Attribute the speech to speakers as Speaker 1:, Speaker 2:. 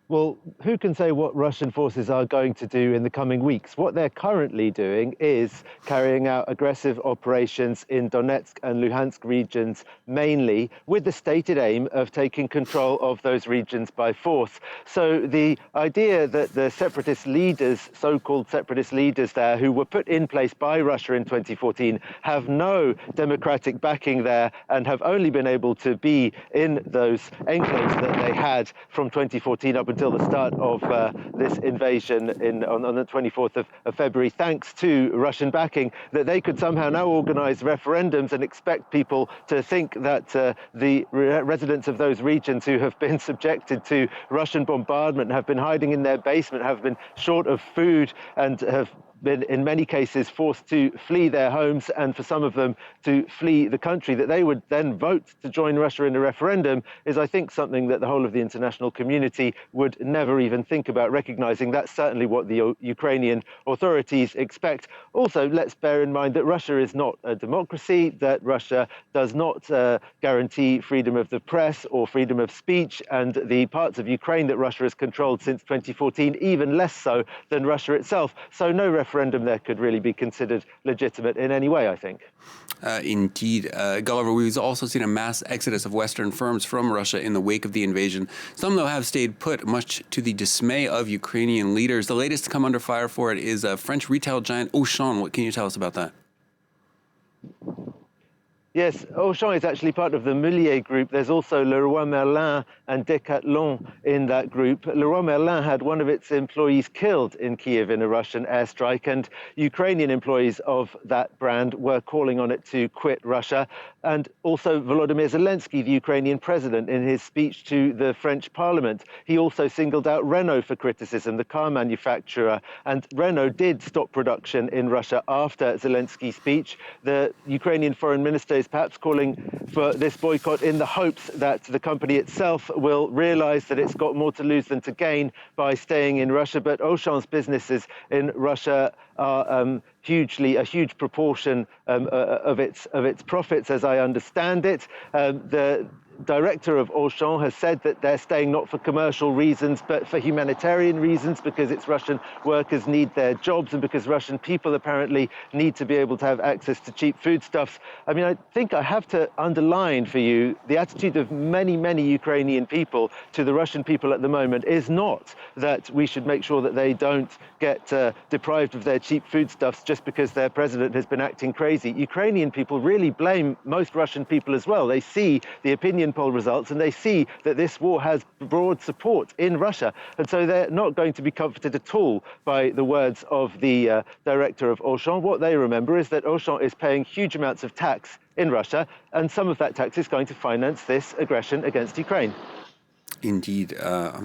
Speaker 1: Well, who can say what Russian forces are going to do in the coming weeks? What they're currently doing is carrying out aggressive operations in Donetsk and Luhansk regions, mainly with the stated aim of taking control of those regions by force. So the idea that the separatist leaders, so-called separatist leaders there, who were put in place by Russia in 2014, have no democratic backing there and have only been able to be in those enclaves that they had from 2014 up until the start of this invasion on the 24th of February, thanks to Russian backing, that they could somehow now organize referendums and expect people to think that the residents of those regions who have been subjected to Russian bombardment, have been hiding in their basement, have been short of food, and have been in many cases forced to flee their homes, and for some of them to flee the country, that they would then vote to join Russia in a referendum is, I think, something that the whole of the international community would never even think about recognizing. That's certainly what the Ukrainian authorities expect. Also, let's bear in mind that Russia is not a democracy, that Russia does not guarantee freedom of the press or freedom of speech, and the parts of Ukraine that Russia has controlled since 2014, even less so than Russia itself. So no referendum there could really be considered legitimate in any way, I think.
Speaker 2: Indeed. Gulliver, we've also seen a mass exodus of Western firms from Russia in the wake of the invasion. Some, though, have stayed put, much to the dismay of Ukrainian leaders. The latest to come under fire for it is French retail giant Auchan. What can you tell us about that?
Speaker 1: Yes, Auchan is actually part of the Mullier group. There's also Leroy Merlin and Decathlon in that group. Leroy Merlin had one of its employees killed in Kiev in a Russian airstrike, and Ukrainian employees of that brand were calling on it to quit Russia. And also Volodymyr Zelensky, the Ukrainian president, in his speech to the French parliament, he also singled out Renault for criticism, the car manufacturer. And Renault did stop production in Russia after Zelensky's speech. The Ukrainian foreign minister is perhaps calling for this boycott in the hopes that the company itself will realize that it's got more to lose than to gain by staying in Russia. But Auchan's businesses in Russia are a huge proportion of its profits, as I understand it. The director of Auchan has said that they're staying not for commercial reasons, but for humanitarian reasons, because its Russian workers need their jobs and because Russian people apparently need to be able to have access to cheap foodstuffs. I mean, I think I have to underline for you the attitude of many, many Ukrainian people to the Russian people at the moment is not that we should make sure that they don't get deprived of their cheap foodstuffs just because their president has been acting crazy. Ukrainian people really blame most Russian people as well. They see the opinion poll results and they see that this war has broad support in Russia. And so they're not going to be comforted at all by the words of the director of Auchan. What they remember is that Auchan is paying huge amounts of tax in Russia, and some of that tax is going to finance this aggression against Ukraine.
Speaker 2: Indeed.